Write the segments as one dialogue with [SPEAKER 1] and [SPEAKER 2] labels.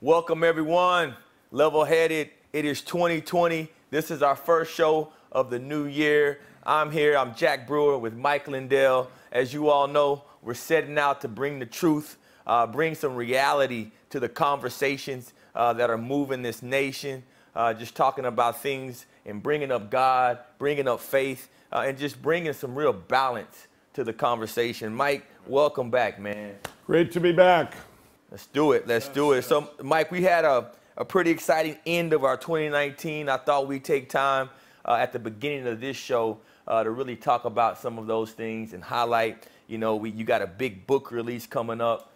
[SPEAKER 1] Welcome everyone, level-headed. It is 2020. This is our first show of the new year. I'm here, I'm Jack Brewer with Mike Lindell. As you all know, we're setting out to bring the truth, bring some reality to the conversations that are moving this nation. Just talking about things and bringing up God, bringing up faith, and just bringing some real balance to the conversation. Mike, welcome back, man.
[SPEAKER 2] Great to be back.
[SPEAKER 1] Let's do it. Let's do it. So, Mike, we had a pretty exciting end of our 2019. I thought we'd take time at the beginning of this show to really talk about some of those things and highlight. You know, you got a big book release coming up.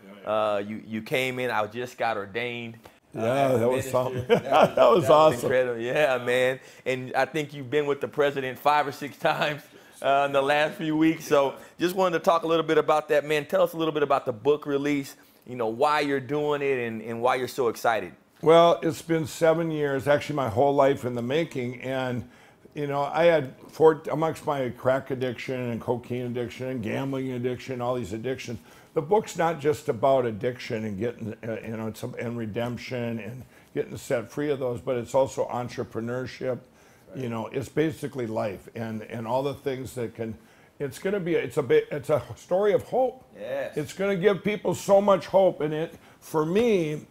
[SPEAKER 1] You came in. I just got ordained.
[SPEAKER 2] Yeah, that was something. that was awesome.
[SPEAKER 1] Incredible. Yeah, man. And I think you've been with the president 5 or 6 times in the last few weeks. So just wanted to talk a little bit about that, man. Tell us a little bit about the book release, you know, why you're doing it and why you're so excited.
[SPEAKER 2] Well, it's been 7 years, actually my whole life in the making. And, you know, I had amongst my crack addiction and cocaine addiction and gambling addiction, all these addictions. The book's not just about addiction and getting, and redemption and getting set free of those, but it's also entrepreneurship. Right. You know, it's basically life and all the things that can. It's going to be. It's a story of hope.
[SPEAKER 1] Yes.
[SPEAKER 2] It's going to give people so much hope, and it for me,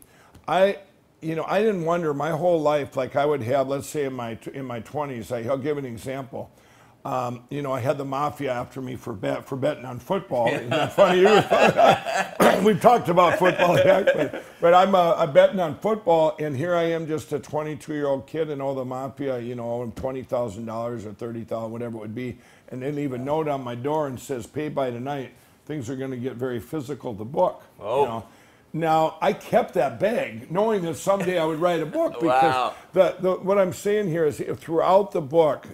[SPEAKER 2] I didn't wonder my whole life like I would have. Let's say in my 20s, I'll give an example. You know, I had the mafia after me for betting on football. Isn't that funny? We've talked about football, but I'm betting on football, and here I am, just a 22-year-old kid, and all the mafia, you know, owe him $20,000 or $30,000, whatever it would be, and they leave a note on my door and says, "Pay by tonight. Things are going to get very physical." The book.
[SPEAKER 1] Oh.
[SPEAKER 2] You know? Now, I kept that bag, knowing that someday I would write a book, because
[SPEAKER 1] wow.
[SPEAKER 2] what I'm saying here is throughout the book,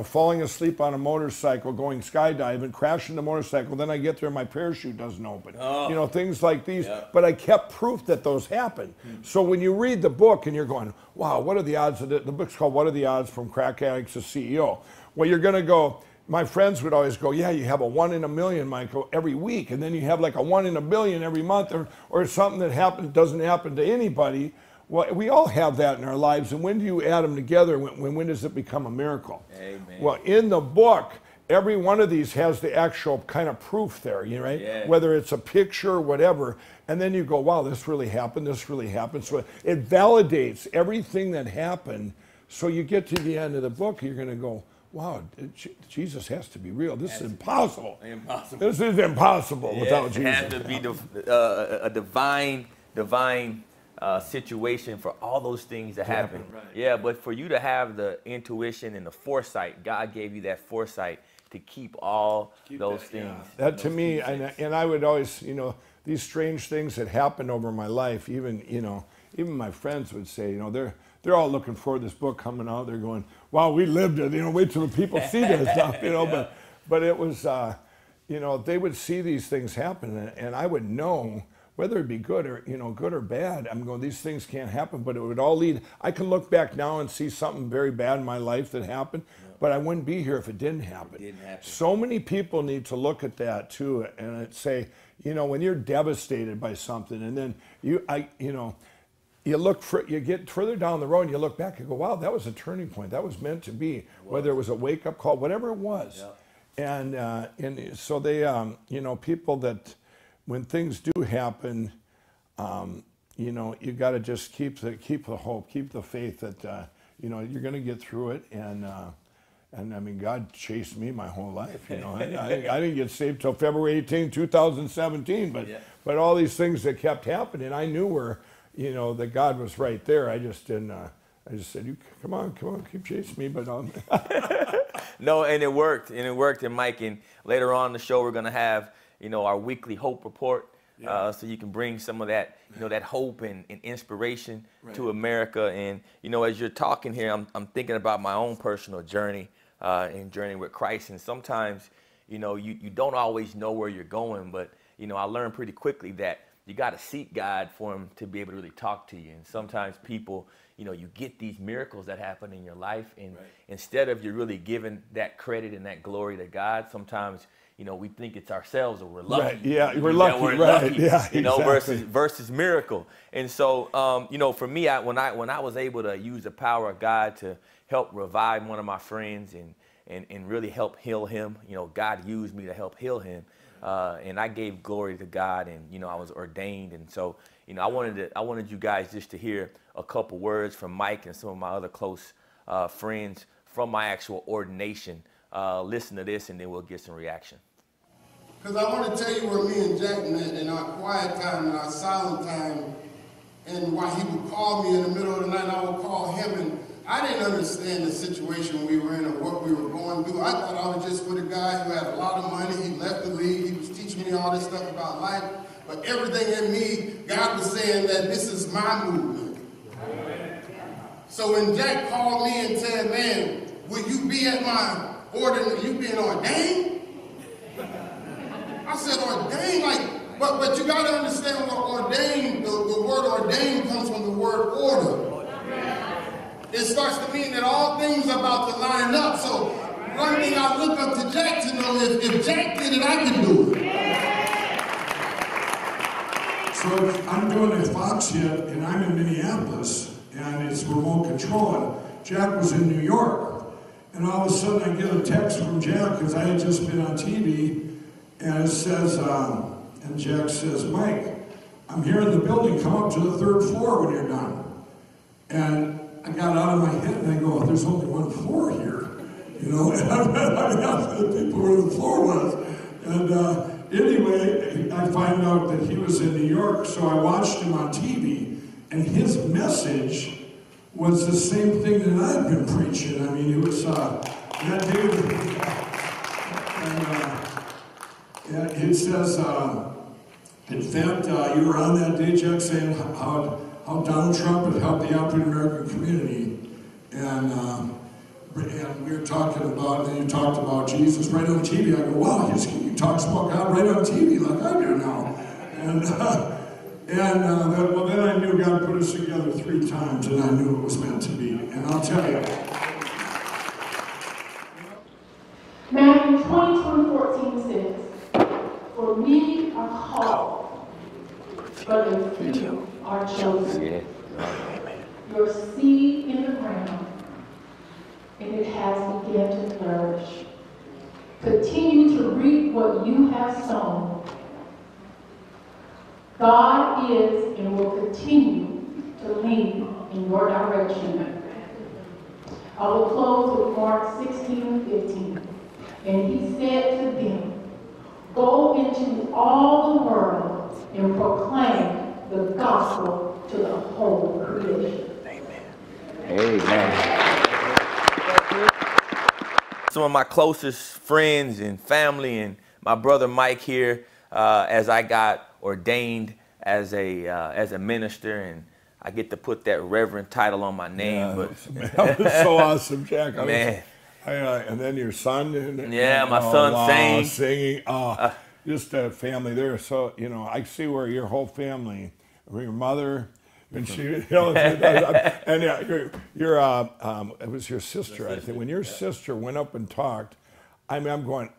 [SPEAKER 2] falling asleep on a motorcycle, going skydiving, crashing the motorcycle, then I get there and my parachute doesn't open.
[SPEAKER 1] Oh.
[SPEAKER 2] You know, things like these.
[SPEAKER 1] Yeah.
[SPEAKER 2] But I kept proof that those happen. So when you read the book and you're going, wow, what are the odds of it? The book's called What Are the Odds from Crack Addicts to CEO? Well, you're going to go, my friends would always go, yeah, you have a 1 in a million, Michael, every week. And then you have like a 1 in a billion every month, or something that doesn't happen to anybody. Well, we all have that in our lives, and when do you add them together? When does it become a miracle?
[SPEAKER 1] Amen.
[SPEAKER 2] Well, in the book, every one of these has the actual kind of proof there, you know, right?
[SPEAKER 1] Yeah.
[SPEAKER 2] Whether it's a picture or whatever, and then you go, wow, this really happened, this really happened. So it validates everything that happened, so you get to the end of the book, you're going to go, wow, Jesus has to be real. This is impossible.
[SPEAKER 1] Impossible.
[SPEAKER 2] This is impossible without Jesus.
[SPEAKER 1] It has to be a divine situation for all those things to happen.
[SPEAKER 2] Right.
[SPEAKER 1] Yeah, but for you to have the intuition and the foresight, God gave you that foresight to keep all those things.
[SPEAKER 2] Yeah. That to me, and I would always, you know, these strange things that happened over my life, even my friends would say, you know, they're all looking forward to this book coming out. They're going, wow, we lived it, you know, wait till the people see this stuff, you know,
[SPEAKER 1] Yeah.
[SPEAKER 2] but it was, you know, they would see these things happen, and I would know, whether it be good or bad, I'm going, these things can't happen, but it would all lead. I can look back now and see something very bad in my life that happened, but I wouldn't be here if it didn't happen. So many people need to look at that too and say, you know, when you're devastated by something, and then you get further down the road and you look back and go, wow, that was a turning point. That was meant to be, whether it was a wake-up call, whatever it was. Yeah. And so they, you know, people that, when things do happen, you know, you got to just keep the hope, keep the faith that you know, you're going to get through it. And I mean, God chased me my whole life. You know, I didn't get saved till February 18, 2017. But all these things that kept happening, I knew that God was right there. I just didn't. I just said, "You come on, keep chasing me." But
[SPEAKER 1] no, and it worked, and Mike, and later on in the show, we're going to have, you know, our weekly hope report, so you can bring some of that, you know, that hope and inspiration to America. And, you know, as you're talking here, I'm thinking about my own personal journey and journey with Christ. And sometimes, you know, you don't always know where you're going, but, you know, I learned pretty quickly that you got to seek God for him to be able to really talk to you. And sometimes people, you know, you get these miracles that happen in your life, and instead of you really giving that credit and that glory to God, sometimes we think it's ourselves or we're lucky.
[SPEAKER 2] Right. Yeah, we're
[SPEAKER 1] You know,
[SPEAKER 2] lucky.
[SPEAKER 1] we're
[SPEAKER 2] Right.
[SPEAKER 1] lucky,
[SPEAKER 2] Yeah.
[SPEAKER 1] versus miracle. And so, for me, when I was able to use the power of God to help revive one of my friends and really help heal him, God used me to help heal him. And I gave glory to God, and I was ordained. And so, I wanted you guys just to hear a couple words from Mike and some of my other close friends from my actual ordination. Listen to this, and then we'll get some reaction.
[SPEAKER 3] Because I want to tell you where me and Jack met in our quiet time, in our silent time, and why he would call me in the middle of the night, and I would call him, and I didn't understand the situation we were in or what we were going through. I thought I was just with a guy who had a lot of money. He left the league. He was teaching me all this stuff about life. But everything in me, God was saying that this is my movement. So when Jack called me and said, man, will you be at my you being ordained? I said, ordained? But you got to understand what ordained, the word ordained comes from the word order. It starts to mean that all things are about to line up. So one thing I look up to Jack to know is if Jack did it, I can do it.
[SPEAKER 4] So I'm doing a Fox hit, and I'm in Minneapolis, and it's remote control. And Jack was in New York. And all of a sudden I get a text from Jack, because I had just been on TV, and it says, and Jack says, Mike, I'm here in the building, come up to the 3rd floor when you're done. And I got out of my head and I go, there's only one floor here. And I asked the people where the floor was. And anyway, I find out that he was in New York, so I watched him on TV, and his message was the same thing that I've been preaching. I mean, it was that day, and it says, in fact, you were on that day, Jack, saying how Donald Trump had helped the African American community, and we were talking about, and you talked about Jesus right on TV. I go, wow, he talks about God right on TV like I do now, well, then I knew God put us together 3 times, and I knew it was meant to be. And I'll tell you.
[SPEAKER 5] Matthew 20:14 says, for many are called, but a few are chosen. Your seed in the ground, and it has begun to flourish. Continue to reap what you have sown. God is and will continue to lead in your direction. I will close with Mark 16:15. And he said to them, go into all the world and proclaim the gospel to the whole creation.
[SPEAKER 1] Amen. Some of my closest friends and family, and my brother Mike here, as I got ordained as a minister, and I get to put that reverend title on my name.
[SPEAKER 2] That was so awesome, Jack.
[SPEAKER 1] Man.
[SPEAKER 2] And then your son.
[SPEAKER 1] My son
[SPEAKER 2] singing. Just a family there. So, I see where your whole family, your mother, and she, and it was your sister, I think. When your sister went up and talked, I'm going,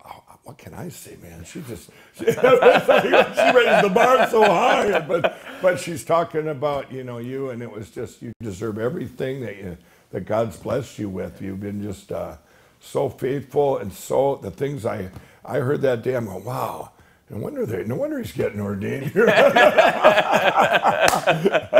[SPEAKER 2] what can I say, man? She raised the bar so high, but she's talking about, you, and it was just, you deserve everything that God's blessed you with. You've been just so faithful, and so the things I heard that day, I'm going, wow. No wonder he's getting ordained here. I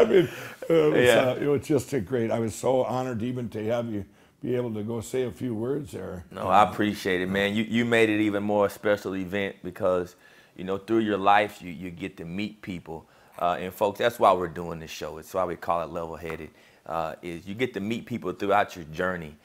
[SPEAKER 2] mean, it was just great. I was so honored even to have you be able to go say a few words there.
[SPEAKER 1] No, I appreciate it, man. You made it even more a special event because, through your life, you get to meet people. And folks, that's why we're doing this show. It's why we call it Level Headed, is you get to meet people throughout your journey.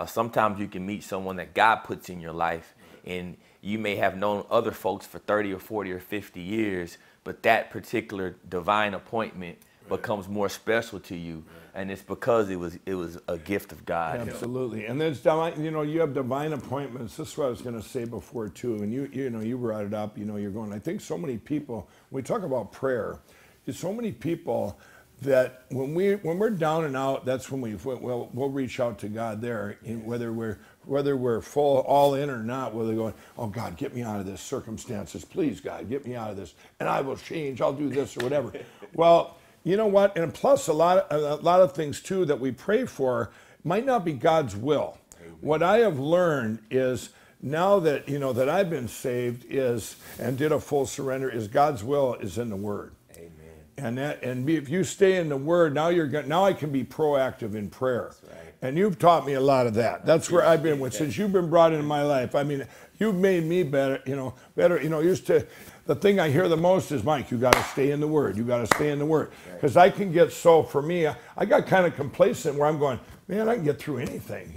[SPEAKER 1] Sometimes you can meet someone that God puts in your life, and you may have known other folks for 30 or 40 or 50 years, but that particular divine appointment becomes more special to you, and it's because it was a gift of God.
[SPEAKER 2] Absolutely, and there's you have divine appointments. This is what I was going to say before too, and you brought it up. You're going. I think so many people. When we talk about prayer, there's so many people that when we're down and out, that's when we'll reach out to God there, whether we're full all in or not. Whether going, oh God, get me out of this circumstances, please God, get me out of this, and I will change. I'll do this or whatever. Well, you know what? And plus a lot of things too that we pray for might not be God's will. Amen. What I have learned is now that that I've been saved and did a full surrender is God's will is in the Word. And if you stay in the Word, now I can be proactive in prayer. That's right. And you've taught me a lot of that. That's where I've been with since you've been brought into my life. I mean, you've made me better. Used to the thing I hear the most is, Mike, you got to stay in the Word. You got to stay in the Word, because I can get for me, I got kind of complacent where I'm going, man, I can get through anything.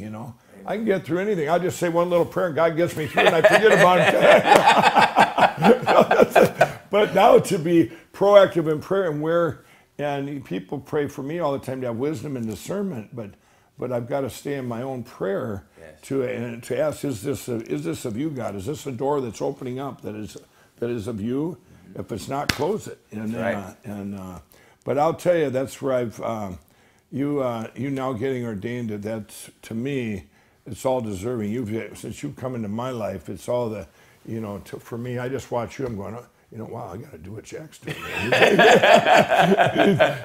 [SPEAKER 2] I can get through anything. I'll just say one little prayer, and God gets me through, and I forget about it. But now to be proactive in prayer and people pray for me all the time to have wisdom and discernment, but I've got to stay in my own prayer to ask, is this of you, God? Is this a door that's opening up that is of you? Mm-hmm. If it's not, close it. But I'll tell you, that's where I've you now getting ordained. That's, to me, it's all deserving. Since you've come into my life, it's all the for me. I just watch you. I'm going, wow, I got to do what Jack's doing.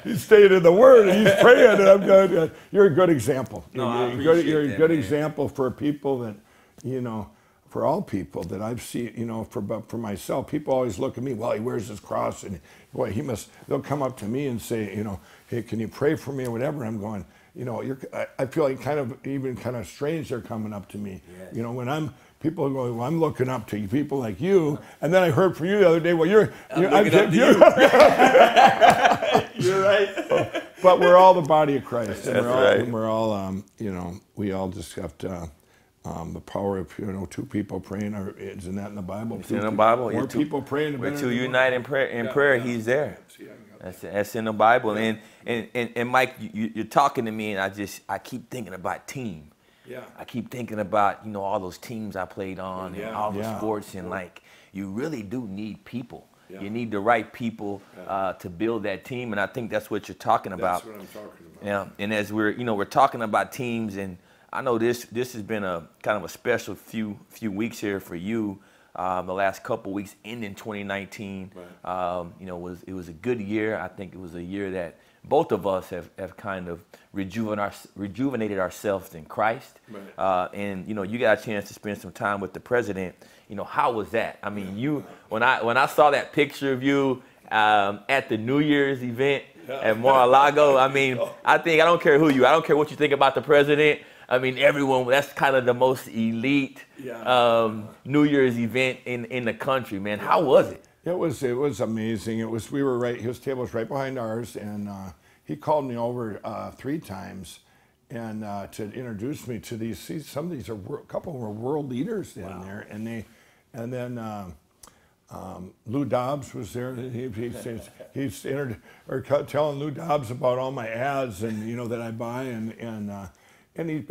[SPEAKER 2] He's staying in the Word and he's praying, and I'm going, you're a good example. You're a good example for people that, for all people that I've seen, for myself. People always look at me, well, he wears his cross, and boy, they'll come up to me and say, hey, can you pray for me or whatever? I'm going, I feel like kind of strange they're coming up to me. Yes. When people are going, well, I'm looking up to people like you. And then I heard from you the other day, well, I'm looking up to you. You're right. But we're all the body of Christ. And we're all we all just have to, the power of, two people praying, isn't that in the Bible?
[SPEAKER 1] It's in the Bible.
[SPEAKER 2] More people praying.
[SPEAKER 1] We're two unite in prayer. He's there. That's in the Bible. And Mike, you're talking to me, and I keep thinking about team. Yeah. I keep thinking about, all those teams I played on and all the sports, and you really do need people. Yeah. You need the right people to build that team, and I think that's what you're talking about.
[SPEAKER 2] That's what I'm talking about.
[SPEAKER 1] Yeah. And as we're talking about teams, and I know this has been a kind of a special few weeks here for you. The last couple weeks ending 2019, right. It was a good year. I think it was a year that both of us have kind of rejuvenated ourselves in Christ. Right. And you got a chance to spend some time with the president. How was that? I mean, when I saw that picture of you at the New Year's event at Mar-a-Lago, I mean, I don't care I don't care what you think about the president. I mean, everyone, that's kind of the most elite New Year's event in the country, man. How was it?
[SPEAKER 2] It was amazing. His table was right behind ours, and he called me over 3 times and to introduce me to these. See, some of these a couple were world leaders down there, and then Lou Dobbs was there. He's telling Lou Dobbs about all my ads and that I buy, and he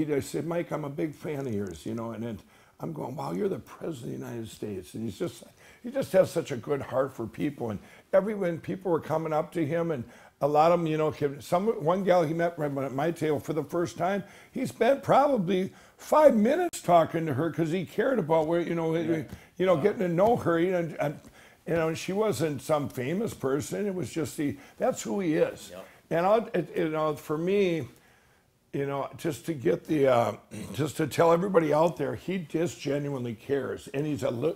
[SPEAKER 2] just said, Mike, I'm a big fan of yours, and then I'm going, wow, you're the president of the United States, and he just has such a good heart for people, and when people were coming up to him, and a lot of them, one gal he met right at my table for the first time, he spent probably 5 minutes talking to her because he cared about getting to know her, and she wasn't some famous person. It was just that's who he is. Yep. And for me, just to get just to tell everybody out there, he just genuinely cares, and he's an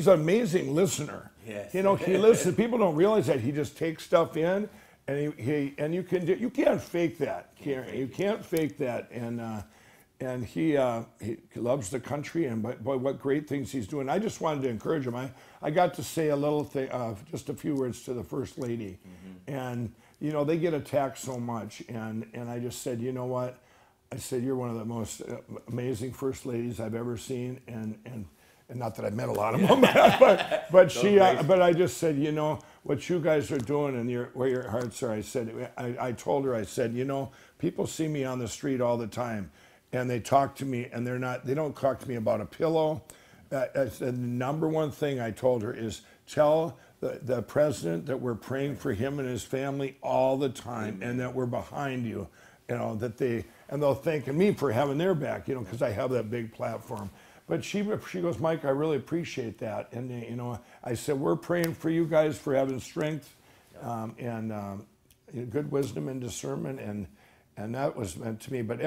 [SPEAKER 2] amazing listener. Yes. He listens. People don't realize that he just takes stuff in, and you can't fake that. You can't fake that, and he loves the country, and boy, what great things he's doing. I just wanted to encourage him. I got to say a little thing, just a few words to the First Lady, and. They get attacked so much, and I just said, you know what? I said, you're one of the most amazing First Ladies I've ever seen, and not that I met a lot of them, but I just said, what you guys are doing and where your hearts are. I said, I told her, I said, people see me on the street all the time, and they talk to me, and they don't talk to me about a pillow. The number one thing I told her is tell the president, that we're praying for him and his family all the time, and that we're behind you, you know, and they'll thank me for having their back, you know, because I have that big platform. But she goes, Mike, I really appreciate that. And, you know, I said, we're praying for you guys for having strength and good wisdom and discernment, and that was meant to me. But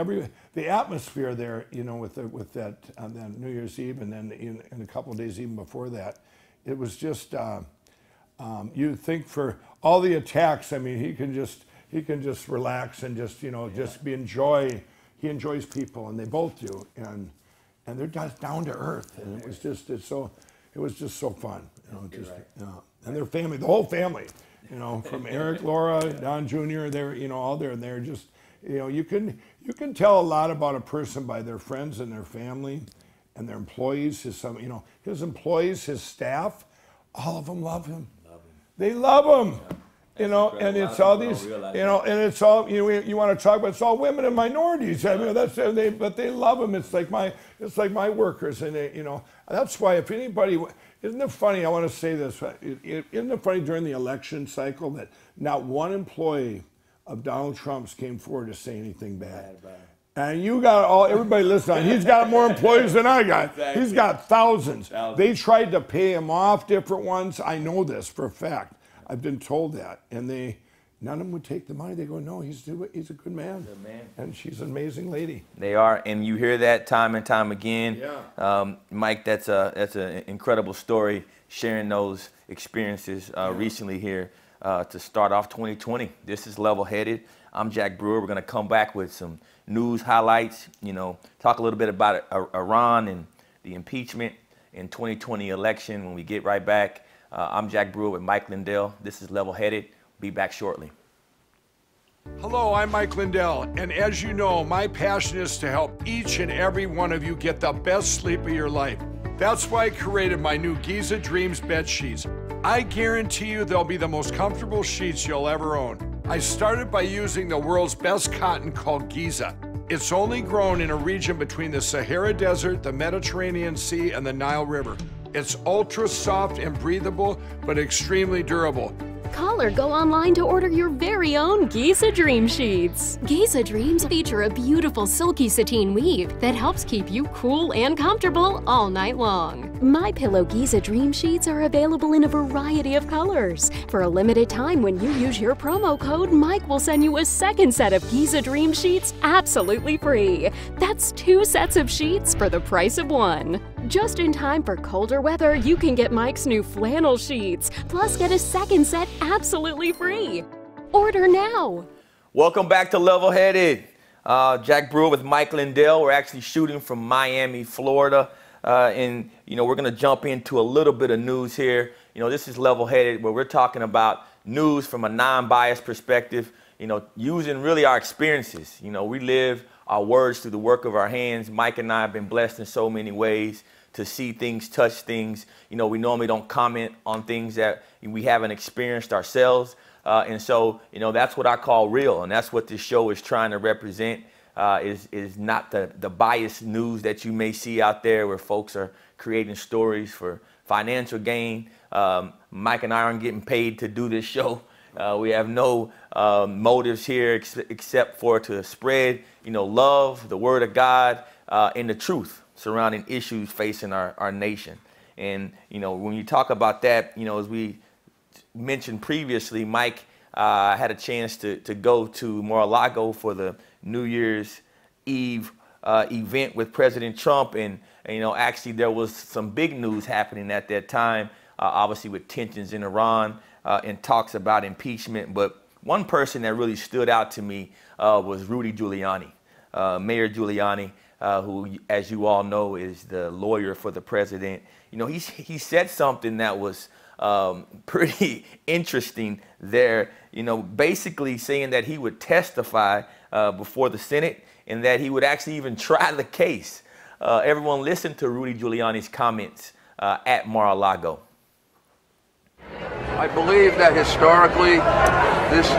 [SPEAKER 2] the atmosphere there, you know, with that on New Year's Eve, and then in a couple of days even before that, it was just, you think for all the attacks, I mean, he can just relax and just, you know, just he enjoys people, and they both do, and they're just down to earth, and it was just so fun, you know, just, you know, and their family, the whole family, you know, from Eric, Laura, Don Jr., they're, you know, all there, and they're just, you know, you can tell a lot about a person by their friends and their family and their employees, his employees, his staff, all of them love him. They love him. You know, and it's all these, you know, and it's all, you know, you want to talk about, it's all women and minorities. I mean, but they love him. It's like my workers, and they, you know, that's why if anybody, isn't it funny? I want to say this. Isn't it funny during the election cycle that not one employee of Donald Trump's came forward to say anything bad? And you got everybody listening. He's got more employees than I got. Exactly. He's got thousands. They tried to pay him off, different ones. I know this for a fact. I've been told that, and none of them would take the money. They go, no, he's a good man. Good man. And she's an amazing lady. They are, and you hear that time and time again. Yeah. Mike, that's an incredible story, sharing those experiences recently here to start off 2020. This is Level Headed. I'm Jack Brewer. We're going to come back with some news highlights, you know, talk a little bit about Iran and the impeachment in 2020 election when we get right back. I'm Jack Brewer with Mike Lindell. This is Level Headed. Be back shortly.
[SPEAKER 4] Hello, I'm Mike Lindell, and as you know, my passion is to help each and every one of you get the best sleep of your life. That's why I created my new Giza Dreams bed sheets. I guarantee you they'll be the most comfortable sheets you'll ever own. I started by using the world's best cotton called Giza. It's only grown in a region between the Sahara Desert, the Mediterranean Sea, and the Nile River. It's ultra soft and breathable, but extremely durable.
[SPEAKER 6] Call or go online to order your very own Giza Dream Sheets. Giza Dreams feature a beautiful silky sateen weave that helps keep you cool and comfortable all night long. My Pillow Giza Dream Sheets are available in a variety of colors. For a limited time, when you use your promo code, Mike will send you a second set of Giza Dream Sheets absolutely free. That's 2 sets of sheets for the price of 1. Just in time for colder weather, you can get Mike's new flannel sheets, plus get a second set absolutely free. Order now.
[SPEAKER 1] Welcome back to Level Headed. Jack Brewer with Mike Lindell. We're actually shooting from Miami, Florida. And, you know, we're going to jump into a little bit of news here. You know, this is Level Headed, where we're talking about news from a non-biased perspective, you know, using really our experiences. You know, we live our words through the work of our hands. Mike and I have been blessed in so many ways to see things, touch things. You know, we normally don't comment on things that we haven't experienced ourselves. And so, you know, that's what I call real. And that's what this show is trying to represent, is not the biased news that you may see out there where folks are creating stories for financial gain. Mike and I aren't getting paid to do this show. We have no motives here except for to spread, you know, love, the word of God, and the truth surrounding issues facing our nation. And, you know, when you talk about that, you know, as we mentioned previously, Mike had a chance to go to Mar-a-Lago for the New Year's Eve event with President Trump. And, you know, actually there was some big news happening at that time, obviously with tensions in Iran and talks about impeachment. But one person that really stood out to me was Rudy Giuliani, Mayor Giuliani, who, as you all know, is the lawyer for the president. You know, he said something that was pretty interesting there, you know, basically saying that he would testify before the Senate and that he would actually even try the case. Everyone listen to Rudy Giuliani's comments at Mar-a-Lago.
[SPEAKER 7] I believe that historically this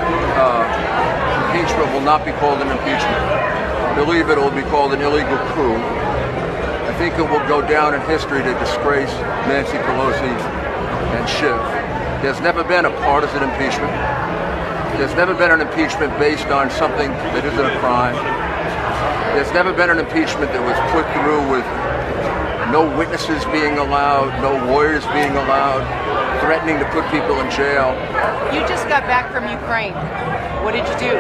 [SPEAKER 7] impeachment will not be called an impeachment. I believe it will be called an illegal coup. I think it will go down in history to disgrace Nancy Pelosi and Schiff. There's never been a partisan impeachment. There's never been an impeachment based on something that isn't a crime. There's never been an impeachment that was put through with no witnesses being allowed, no lawyers being allowed, threatening to put people in jail.
[SPEAKER 8] You just got back from Ukraine. What did you do?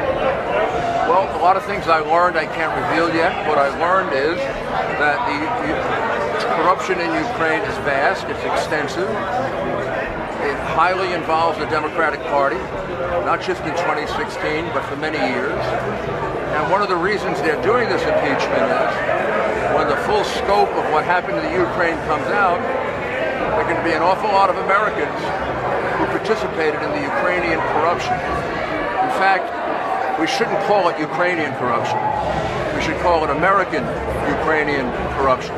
[SPEAKER 7] Well, a lot of things I learned I can't reveal yet. What I learned is that the corruption in Ukraine is vast, it's extensive. It highly involves the Democratic Party, not just in 2016, but for many years. And one of the reasons they're doing this impeachment is when the full scope of what happened to the Ukraine comes out, there are going to be an awful lot of Americans who participated in the Ukrainian corruption. In fact, we shouldn't call it Ukrainian corruption. We should call it American Ukrainian corruption.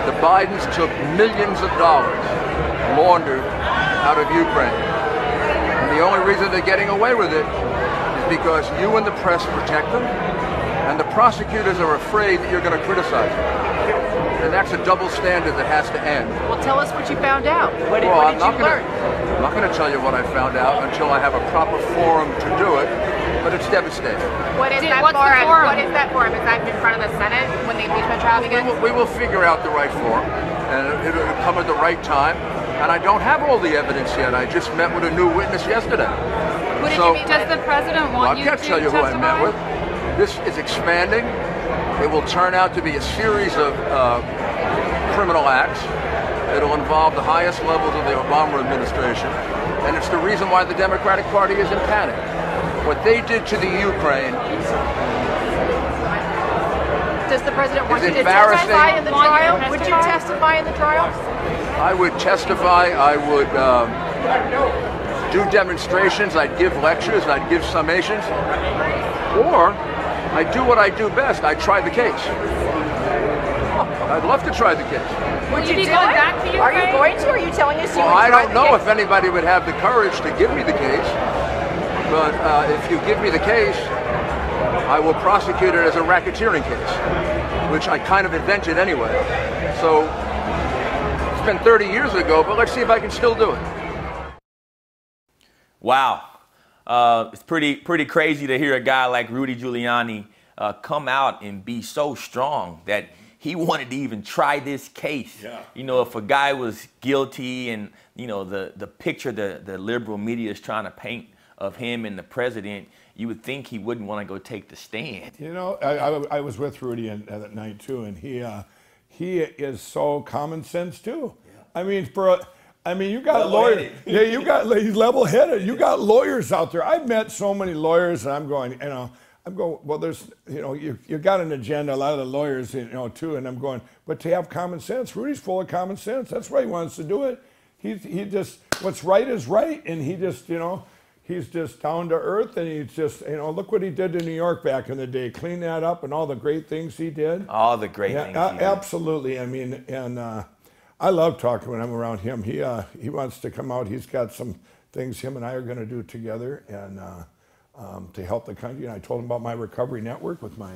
[SPEAKER 7] The Bidens took millions of dollars laundered out of Ukraine. And the only reason they're getting away with it is because you and the press protect them, and the prosecutors are afraid that you're going to criticize them. And that's a double standard that has to end.
[SPEAKER 8] Well, tell us what you found out. What did you learn?
[SPEAKER 7] I'm not going to tell you what I found out until I have a proper forum to do it, but it's devastating.
[SPEAKER 9] What is that forum? What is that forum? Is that in front of the Senate when the impeachment trial begins?
[SPEAKER 7] We will figure out the right forum, and it'll come at the right time. And I don't have all the evidence yet. I just met with a new witness yesterday.
[SPEAKER 9] Who did you meet? Does the president want you to testify?
[SPEAKER 7] I can't tell you who I met with. This is expanding. It will turn out to be a series of criminal acts. It'll involve the highest levels of the Obama administration. And it's the reason why the Democratic Party is in panic. What they did to the Ukraine
[SPEAKER 8] Does the president want you to testify in the trial? Would you testify in the trial?
[SPEAKER 7] I would testify. I would do demonstrations. I'd give lectures. I'd give summations. Or I'd do what I do best. I'd try the case. I'd love to try the case.
[SPEAKER 9] Would you be going back to Ukraine?
[SPEAKER 8] Are you going to? Or are you telling us you would
[SPEAKER 7] I
[SPEAKER 8] try
[SPEAKER 7] don't
[SPEAKER 8] the
[SPEAKER 7] know
[SPEAKER 8] case?
[SPEAKER 7] if anybody would have the courage to give me the case. But if you give me the case, I will prosecute it as a racketeering case, which I kind of invented anyway. So it's been 30 years ago, but let's see if I can still do it.
[SPEAKER 1] Wow. It's pretty crazy to hear a guy like Rudy Giuliani come out and be so strong that he wanted to even try this case.
[SPEAKER 2] Yeah.
[SPEAKER 1] You know, if a guy was guilty and, you know, the picture the liberal media is trying to paint of him and the president, you would think he wouldn't want to go take the stand.
[SPEAKER 2] You know, I was with Rudy that night too, and he is so common sense too. Yeah. I mean, you got lawyers. Yeah, he's level-headed. You got lawyers out there. I've met so many lawyers, and I'm going, well, there's, you got an agenda. A lot of the lawyers, too, and I'm going, but to have common sense, Rudy's full of common sense. That's why he wants to do it. He just, what's right is right, and he just, he's just down to earth, and he's just, look what he did to New York back in the day. Clean that up and all the great things he did.
[SPEAKER 1] All the great things he did.
[SPEAKER 2] Absolutely. I mean, and I love talking when I'm around him. He wants to come out. He's got some things him and I are going to do together and to help the country. And I told him about my recovery network with my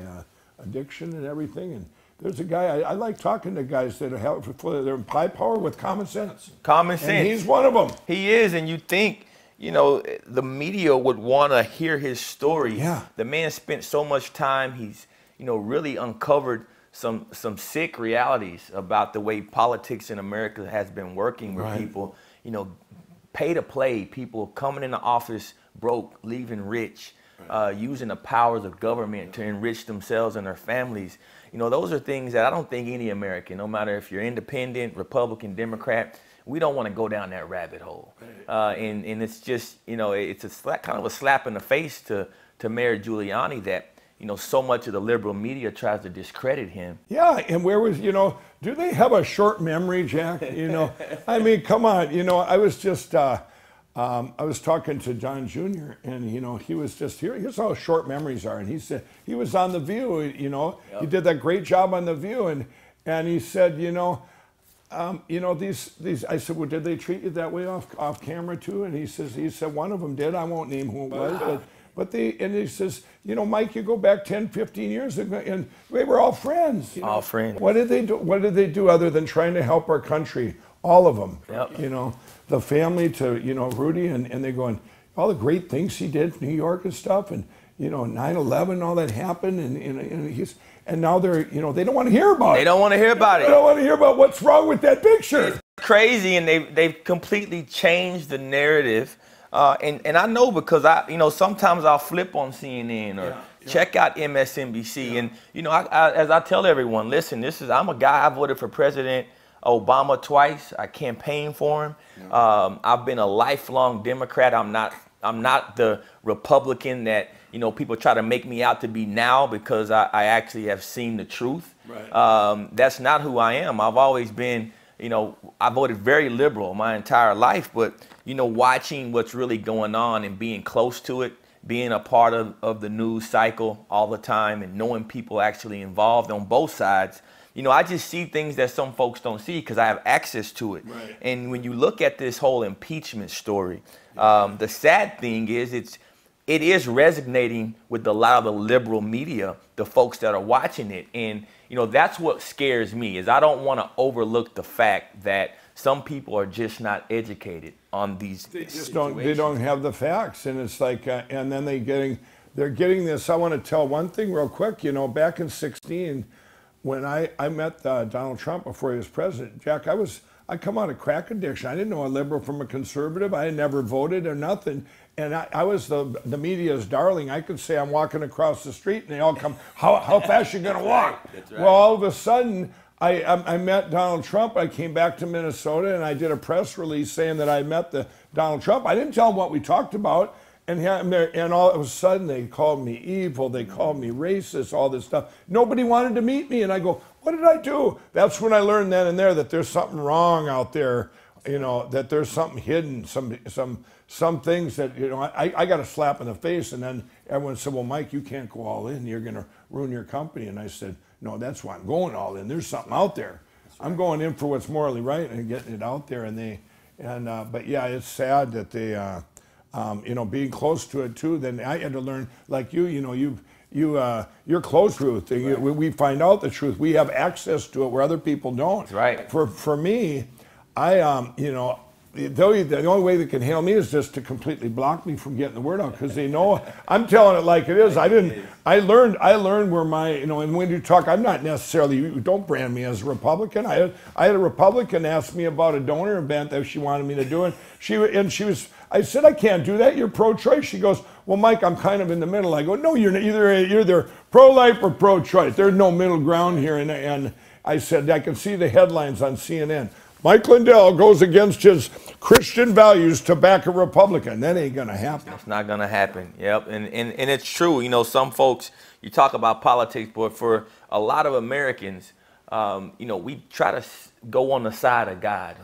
[SPEAKER 2] addiction and everything. And there's a guy, I like talking to guys that they're in high power with common sense.
[SPEAKER 1] Common sense.
[SPEAKER 2] And he's one of them.
[SPEAKER 1] He is, and you think, the media would want to hear his story.
[SPEAKER 2] Yeah.
[SPEAKER 1] The man spent so much time. He's, really uncovered some sick realities about the way politics in America has been working with people, pay to play, people coming into office broke, leaving rich, using the powers of government to enrich themselves and their families. Those are things that I don't think any American, no matter if you're independent, Republican, Democrat, we don't want to go down that rabbit hole. And it's just, it's kind of a slap in the face to Mayor Giuliani that, so much of the liberal media tries to discredit him.
[SPEAKER 2] Yeah, and where was, do they have a short memory, Jack? I mean, come on, I was just, I was talking to John Jr., and, he was just, here's how short memories are. And he said, he was on The View, he did that great job on The View, and he said, these, I said, well, did they treat you that way off camera too? And he said, one of them did. I won't name who it was, but and he says, Mike, you go back 10, 15 years ago, and we were all friends.
[SPEAKER 1] All friends.
[SPEAKER 2] What did they do? What did they do other than trying to help our country all of them.
[SPEAKER 1] Yep.
[SPEAKER 2] You know, the family to, you know, Rudy, and they're going, all the great things he did in New York and stuff, and, you know, 9/11, all that happened, and now they're, you know, they don't want to hear about it.
[SPEAKER 1] They don't want to hear about it.
[SPEAKER 2] They don't want to hear about what's wrong with that picture.
[SPEAKER 1] It's crazy, and they've completely changed the narrative. And I know because sometimes I'll flip on CNN or check out MSNBC, and you know, as I tell everyone, listen, I'm a guy. I voted for President Obama twice. I campaigned for him. I've been a lifelong Democrat. I'm not the Republican that, you know, people try to make me out to be now, because I actually have seen the truth.
[SPEAKER 2] Right.
[SPEAKER 1] That's not who I am. I've always been, you know, I voted very liberal my entire life, but, you know, watching what's really going on and being close to it, being a part of the news cycle all the time, and knowing people actually involved on both sides, you know, I just see things that some folks don't see because I have access to it.
[SPEAKER 2] Right.
[SPEAKER 1] And when you look at this whole impeachment story, the sad thing is it is resonating with a lot of the liberal media, the folks that are watching it. And, you know, that's what scares me, is I don't want to overlook the fact that some people are just not educated on these situations.
[SPEAKER 2] They don't have the facts, and it's like, and then they're getting this. I want to tell one thing real quick. You know, back in '16, when I met Donald Trump before he was president, Jack, I come out of crack addiction. I didn't know a liberal from a conservative. I had never voted or nothing. And I was the media's darling. I could say I'm walking across the street and they all come, how fast you gonna walk?
[SPEAKER 1] That's right.
[SPEAKER 2] Well, all of a sudden, I met Donald Trump. I came back to Minnesota and I did a press release saying that I met Donald Trump. I didn't tell him what we talked about. And all of a sudden they called me evil, they called me racist, all this stuff. Nobody wanted to meet me, and I go, what did I do? That's when I learned then and there that there's something wrong out there, you know, that there's something hidden, some things that, you know, I got a slap in the face, and then everyone said, well, Mike, you can't go all in, you're gonna ruin your company. And I said, no, that's why I'm going all in. There's something out there. Right. I'm going in for what's morally right and getting it out there. But yeah, it's sad that they, you know, being close to it too. Then I had to learn, like you know, you're close to it. Right. We find out the truth. We have access to it where other people don't.
[SPEAKER 1] That's right.
[SPEAKER 2] For me, you know, the only way they can handle me is just to completely block me from getting the word out, because they know I'm telling it like it is. I learned where my, you know, and when you talk, I'm not necessarily, you don't brand me as a Republican. I had a Republican ask me about a donor event that she wanted me to do, and I said, I can't do that. You're pro-choice. She goes, well, Mike, I'm kind of in the middle. I go, no, you're either pro-life or pro-choice. There's no middle ground here. And I said, I can see the headlines on CNN. Mike Lindell goes against his Christian values to back a Republican. That ain't gonna happen.
[SPEAKER 1] It's not gonna happen. Yep, and it's true. You know, some folks, you talk about politics, but for a lot of Americans, you know, we try to go on the side of God.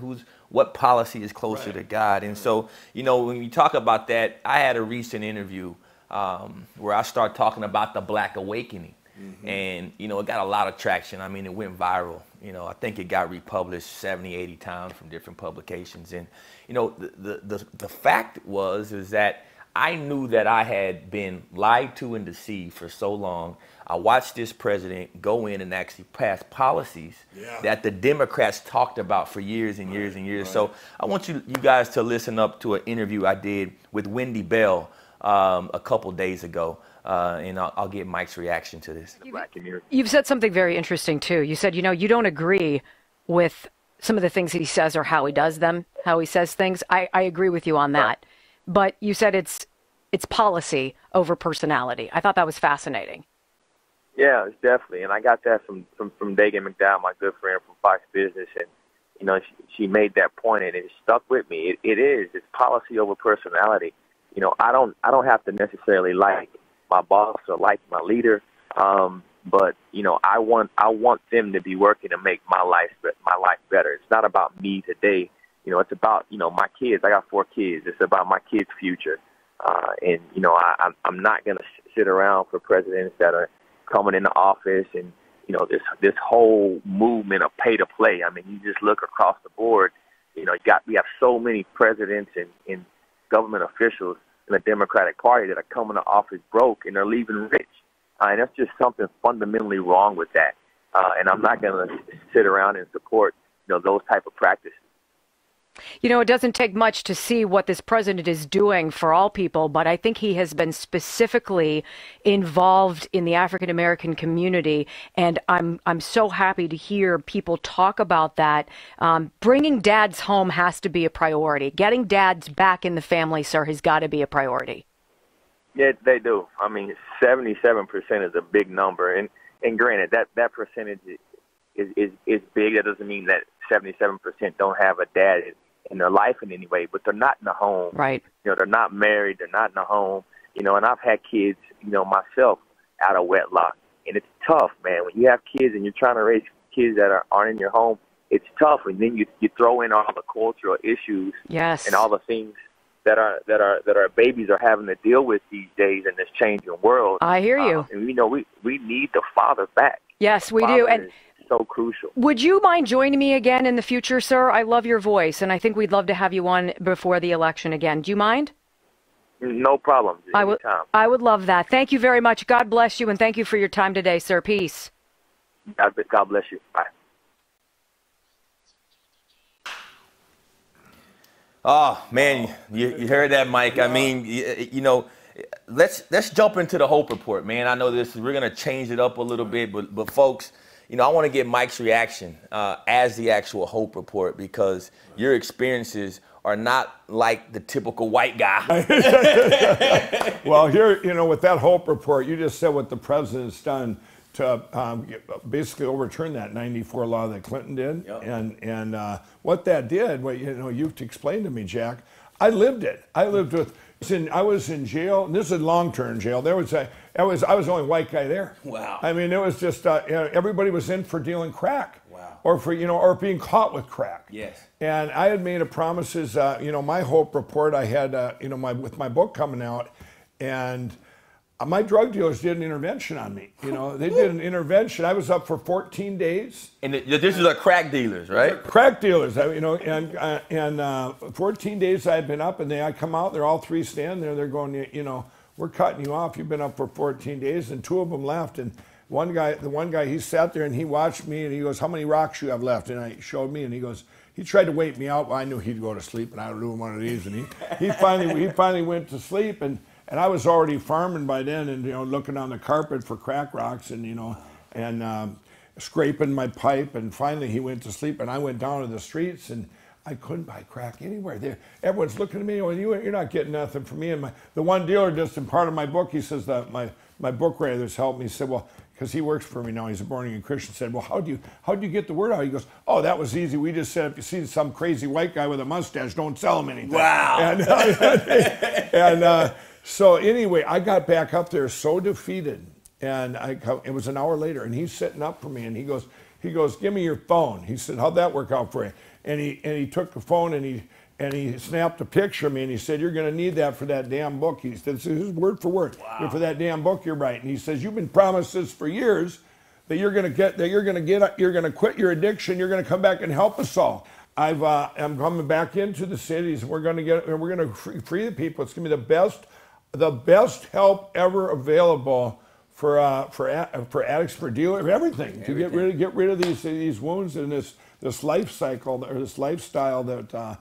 [SPEAKER 1] What policy is closer to God? And so, you know, when you talk about that, I had a recent interview where I started talking about the Black Awakening. Mm-hmm. And, you know, it got a lot of traction. I mean, it went viral. You know, I think it got republished 70, 80 times from different publications. And, you know, the fact is that I knew that I had been lied to and deceived for so long. I watched this president go in and actually pass policies that the Democrats talked about for years and years and years. Right. So I want you guys to listen up to an interview I did with Wendy Bell a couple days ago. And I'll get Mike's reaction to this.
[SPEAKER 10] You've said something very interesting, too. You said, you know, you don't agree with some of the things he says or how he does them, how he says things. I agree with you on that. Right. But you said it's policy over personality. I thought that was fascinating.
[SPEAKER 11] Yeah, it's definitely. And I got that from Dagan McDowell, my good friend from Fox Business. And, you know, she made that point, and it stuck with me. It's policy over personality. You know, I don't have to necessarily like my boss or like my leader, but you know, I want them to be working to make my life better. It's not about me today. You know, it's about, you know, my kids. I got 4 kids. It's about my kids' future, and you know, I'm not gonna sit around for presidents that are coming into office and, you know, this whole movement of pay to play. I mean, you just look across the board. You know, we have so many presidents and government officials in the Democratic Party that are coming to office broke and they're leaving rich. And that's just something fundamentally wrong with that. And I'm not going to sit around and support, you know, those type of practices.
[SPEAKER 10] You know, it doesn't take much to see what this president is doing for all people, but I think he has been specifically involved in the African American community, and I'm so happy to hear people talk about that. Bringing dads home has to be a priority. Getting dads back in the family, sir, has got to be a priority.
[SPEAKER 11] Yeah, they do. I mean, 77% is a big number, and granted, that percentage is big. That doesn't mean that 77% don't have a dad in their life in any way, but they're not in the home.
[SPEAKER 10] Right.
[SPEAKER 11] You know, they're not married. They're not in the home. You know, and I've had kids, you know, myself out of wedlock, and it's tough, man. When you have kids and you're trying to raise kids that aren't in your home, it's tough. And then you throw in all the cultural issues,
[SPEAKER 10] yes,
[SPEAKER 11] and all the things that our babies are having to deal with these days in this changing world.
[SPEAKER 10] I hear you.
[SPEAKER 11] And you know, we need the father back.
[SPEAKER 10] Yes, we
[SPEAKER 11] Father
[SPEAKER 10] do. And
[SPEAKER 11] so crucial.
[SPEAKER 10] Would you mind joining me again in the future, sir? I love your voice, and I think we'd love to have you on before the election again. Do you mind?
[SPEAKER 11] No problem.
[SPEAKER 10] I would love that. Thank you very much. God bless you, and thank you for your time today, sir. Peace.
[SPEAKER 11] God bless you. Bye.
[SPEAKER 1] Oh, man, you heard that, Mike. I mean, you know, let's jump into the Hope Report, man. I know we're going to change it up a little bit, but folks, you know, I want to get Mike's reaction as the actual Hope Report, because your experiences are not like the typical white guy.
[SPEAKER 2] Well, here, you know, with that Hope Report, you just said what the president's done to basically overturn that 94 law that Clinton did. Yep. And what that did, what, you know, you've explained to me, Jack, I lived it. I was in jail, and this is long-term jail. I was the only white guy there.
[SPEAKER 1] Wow.
[SPEAKER 2] I mean, it was just everybody was in for dealing crack.
[SPEAKER 1] Wow.
[SPEAKER 2] Or for, you know, or being caught with crack.
[SPEAKER 1] Yes.
[SPEAKER 2] And I had made a promises, you know, my Hope Report, I had, you know, with my book coming out, and my drug dealers did an intervention on me. You know, they did an intervention. I was up for 14 days.
[SPEAKER 1] And this is crack dealers, right?
[SPEAKER 2] Crack dealers, you know, and 14 days I'd been up, and I come out, they're all three standing there, they're going, you know, we're cutting you off. You've been up for 14 days, and two of them left. And the one guy, he sat there and he watched me, and he goes, how many rocks you have left? And I showed me, and he goes, he tried to wake me out. Well, I knew he'd go to sleep, and I would do one of these. And he finally went to sleep, and I was already farming by then, and, you know, looking on the carpet for crack rocks, and, you know, and scraping my pipe. And finally he went to sleep, and I went down to the streets, and I couldn't buy crack anywhere. Everyone's looking at me, well, you're not getting nothing from me. And the one dealer, just in part of my book, he says that my book writers helped me. He said, well, because he works for me now, he's a born-again Christian, said, well, how'd you get the word out? He goes, oh, that was easy. We just said, if you see some crazy white guy with a mustache, don't sell him anything.
[SPEAKER 1] Wow.
[SPEAKER 2] And so anyway, I got back up there so defeated, and it was an hour later, and he's sitting up for me, and he goes, give me your phone. He said, how'd that work out for you? And he took the phone, and he snapped a picture of me, and he said, you're going to need that for that damn book. He said, this is word for word. Wow. For that damn book you're writing. He says, you've been promised this for years, that you're going to quit your addiction, you're going to come back and help us all. I'm coming back into the cities, and we're going to free the people. It's going to be the best help ever available for addicts, for dealers, everything. To get rid of these wounds and this life cycle, or this lifestyle that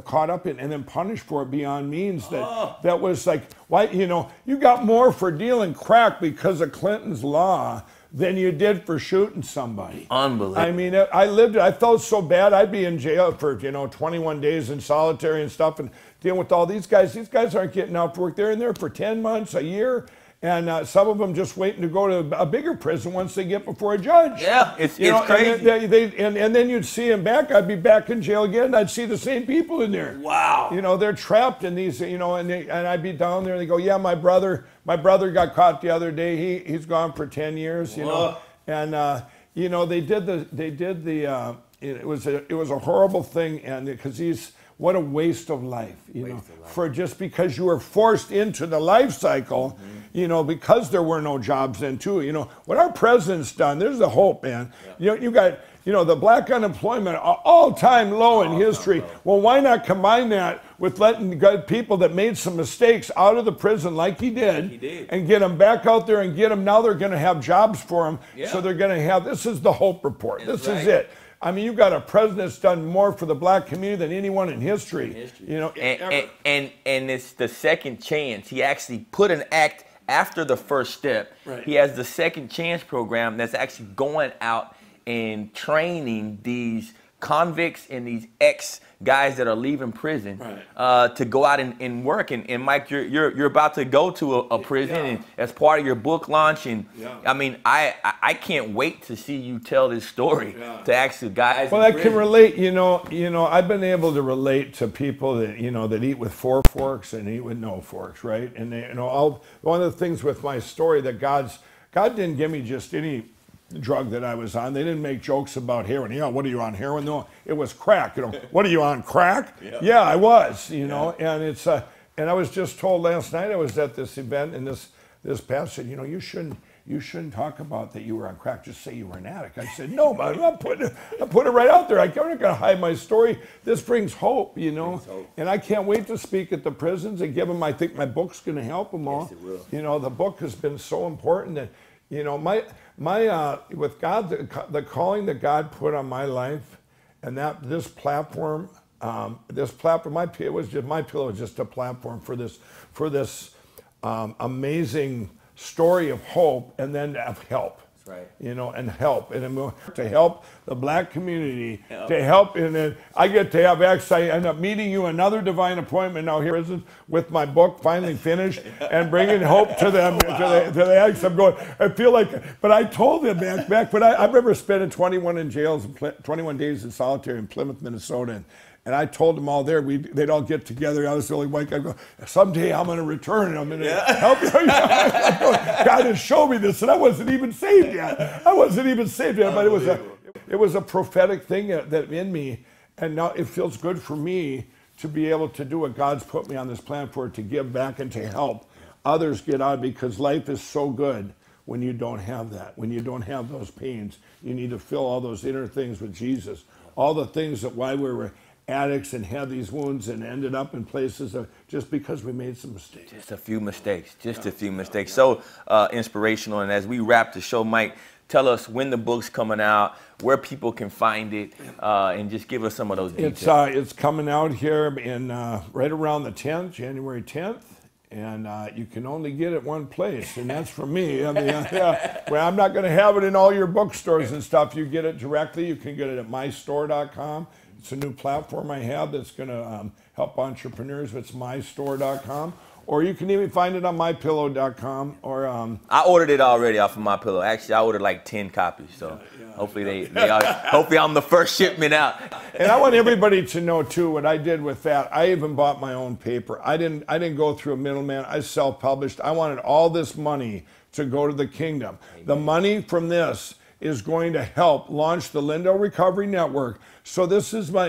[SPEAKER 2] caught up in, and then punished for it beyond means. That was like, why, you know, you got more for dealing crack because of Clinton's law than you did for shooting somebody.
[SPEAKER 1] Unbelievable.
[SPEAKER 2] I mean, I lived it. I felt so bad. I'd be in jail for, you know, 21 days in solitary and stuff, and dealing with all these guys. These guys aren't getting out for work. They're in there for 10 months, a year, and some of them just waiting to go to a bigger prison once they get before a judge.
[SPEAKER 1] Yeah, it's crazy.
[SPEAKER 2] And then you'd see them back. I'd be back in jail again, and I'd see the same people in there.
[SPEAKER 1] Wow.
[SPEAKER 2] You know, they're trapped in these, you know, and I'd be down there, and they go, yeah, my brother got caught the other day. He's gone for 10 years, you know. And, you know, it was a horrible thing, and because what a waste of life, you know, for just because you were forced into the life cycle, you know, because there were no jobs then too. You know, what our president's done, there's the hope, man. Yeah. You got, you know, the black unemployment, all-time low in history. Well, why not combine that with letting people that made some mistakes out of the prison like he did, and get them back out there and get them, now they're going to have jobs for them. Yeah. So they're going to have, this is the Hope Report. This is it. I mean, you've got a president that's done more for the black community than anyone in history. You know,
[SPEAKER 1] and it's the second chance. He actually put an act after the first step.
[SPEAKER 12] Right.
[SPEAKER 1] He has the second chance program that's actually going out and training these convicts and these ex-guys that are leaving prison to go out and work. And Mike, you're about to go to a prison and as part of your book launch. And I mean, I can't wait to see you tell this story to actually guys.
[SPEAKER 2] Well, I can relate. You know, I've been able to relate to people that that eat with 4 forks and eat with no forks, right? And they, one of the things with my story that God didn't give me just any drug that I was on. They didn't make jokes about heroin. What are you on, heroin? No, it was crack. What are you on, crack? Yeah, I was. And it's and I was just told last night I was at this event and this pastor said, you shouldn't talk about that you were on crack. Just say you were an addict. I said, no, but I'm putting it right out there. I'm not going to hide my story. This brings hope, And I can't wait to speak at the prisons and give them. I think my book's going to help them all. Yes, it will. The book has been so important that my with God, the calling that God put on my life, and this platform, my pillow was just a platform for this amazing story of hope, and then of help. Right. And help, and to help the black community, to help, and then I get to have actually, I end up meeting you another divine appointment now here with my book finally finished and bringing hope to them, to the addicts. I'm going, I feel like, but I told them back, but I remember spending 21 days in solitary in Plymouth, Minnesota, and I told them all there, they'd all get together. I was the only white guy. I go, someday I'm going to return and I'm going to help you. God has shown me this, and I wasn't even saved yet. But it was a prophetic thing that in me, and now it feels good for me to be able to do what God's put me on this planet for, to give back and to help others get out, because life is so good when you don't have that, when you don't have those pains. You need to fill all those inner things with Jesus. All the things that why we were addicts and had these wounds and ended up in places just because we made some mistakes.
[SPEAKER 1] Just a few mistakes. A few mistakes. So inspirational. And as we wrap the show, Mike, tell us when the book's coming out, where people can find it, and just give us some of those details.
[SPEAKER 2] It's coming out here in right around the 10th, January 10th. And you can only get it one place, and that's from me. I mean, well, I'm not going to have it in all your bookstores and stuff. You get it directly. You can get it at mystore.com. It's a new platform I have that's going to help entrepreneurs. It's mystore.com. Or you can even find it on mypillow.com. Or
[SPEAKER 1] I ordered it already off of MyPillow. Actually, I ordered like 10 copies. So hopefully hopefully I'm the first shipment out.
[SPEAKER 2] And I want everybody to know too what I did with that. I even bought my own paper. I didn't go through a middleman. I self-published. I wanted all this money to go to the kingdom. Amen. The money from this is going to help launch the Lindo Recovery Network. So this is my,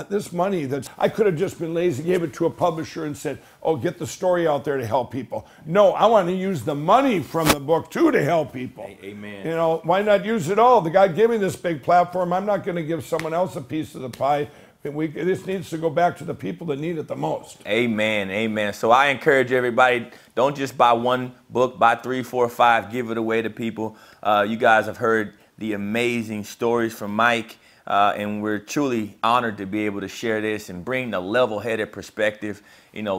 [SPEAKER 2] this money that I could have just been lazy, gave it to a publisher and said, oh, get the story out there to help people. No, I want to use the money from the book too to help people.
[SPEAKER 1] Amen.
[SPEAKER 2] Why not use it all? The God gave me this big platform. I'm not going to give someone else a piece of the pie. This needs to go back to the people that need it the most.
[SPEAKER 1] Amen. Amen. So I encourage everybody, don't just buy one book, buy 3, 4, 5, give it away to people. You guys have heard the amazing stories from Mike, and we're truly honored to be able to share this and bring the level-headed perspective,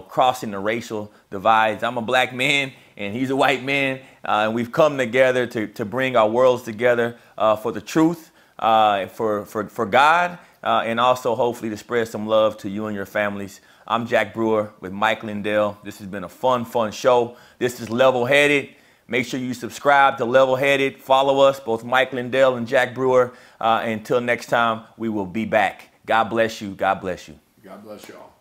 [SPEAKER 1] crossing the racial divides. I'm a black man and he's a white man, and we've come together to bring our worlds together for the truth, for God, and also hopefully to spread some love to you and your families. I'm Jack Brewer with Mike Lindell. This has been a fun show. This is Level Headed. Make sure you subscribe to Level Headed. Follow us, both Mike Lindell and Jack Brewer. Until next time, we will be back. God bless you. God bless you.
[SPEAKER 2] God bless you all.